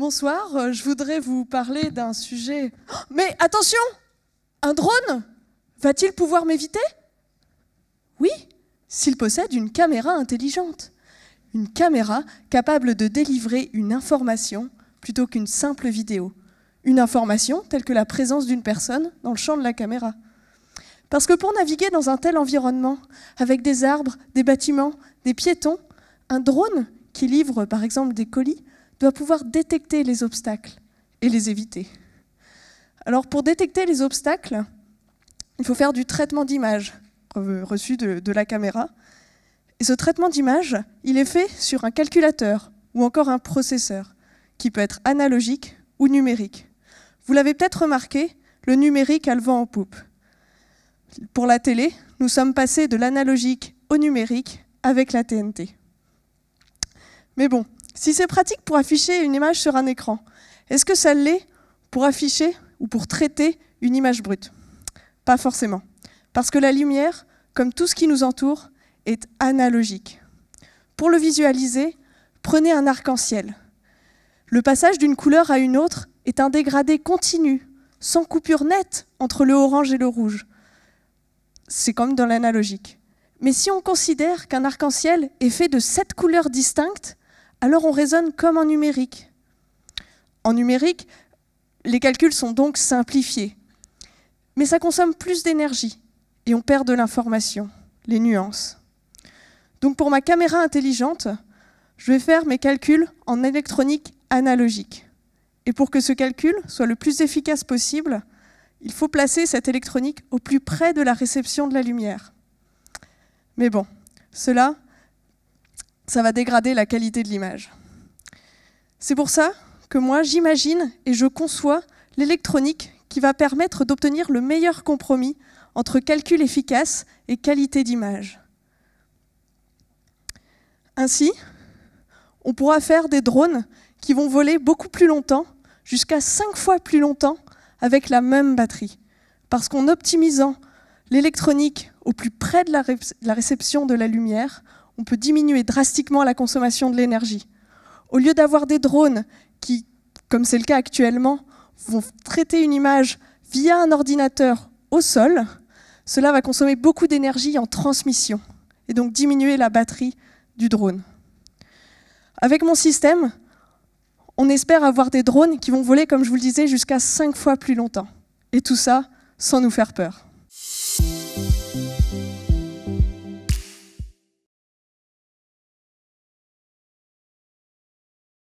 Bonsoir, je voudrais vous parler d'un sujet... Oh, mais attention! Un drone va-t-il pouvoir m'éviter? Oui, s'il possède une caméra intelligente. Une caméra capable de délivrer une information plutôt qu'une simple vidéo. Une information telle que la présence d'une personne dans le champ de la caméra. Parce que pour naviguer dans un tel environnement, avec des arbres, des bâtiments, des piétons, un drone qui livre par exemple des colis doit pouvoir détecter les obstacles et les éviter. Alors pour détecter les obstacles, il faut faire du traitement d'image reçu de la caméra. Et ce traitement d'image, il est fait sur un calculateur ou encore un processeur qui peut être analogique ou numérique. Vous l'avez peut-être remarqué, le numérique a le vent en poupe. Pour la télé, nous sommes passés de l'analogique au numérique avec la TNT. Mais bon, si c'est pratique pour afficher une image sur un écran, est-ce que ça l'est pour afficher ou pour traiter une image brute? Pas forcément. Parce que la lumière, comme tout ce qui nous entoure, est analogique. Pour le visualiser, prenez un arc-en-ciel. Le passage d'une couleur à une autre est un dégradé continu, sans coupure nette entre le orange et le rouge. C'est comme dans l'analogique. Mais si on considère qu'un arc-en-ciel est fait de 7 couleurs distinctes, alors on raisonne comme en numérique. En numérique, les calculs sont donc simplifiés. Mais ça consomme plus d'énergie et on perd de l'information, les nuances. Donc pour ma caméra intelligente, je vais faire mes calculs en électronique analogique. Et pour que ce calcul soit le plus efficace possible, il faut placer cette électronique au plus près de la réception de la lumière. Mais bon, ça va dégrader la qualité de l'image. C'est pour ça que moi, j'imagine et je conçois l'électronique qui va permettre d'obtenir le meilleur compromis entre calcul efficace et qualité d'image. Ainsi, on pourra faire des drones qui vont voler beaucoup plus longtemps, jusqu'à 5 fois plus longtemps, avec la même batterie. Parce qu'en optimisant l'électronique au plus près de la réception de la lumière, on peut diminuer drastiquement la consommation de l'énergie. Au lieu d'avoir des drones qui, comme c'est le cas actuellement, vont traiter une image via un ordinateur au sol, cela va consommer beaucoup d'énergie en transmission et donc diminuer la batterie du drone. Avec mon système, on espère avoir des drones qui vont voler, comme je vous le disais, jusqu'à 5 fois plus longtemps. Et tout ça sans nous faire peur.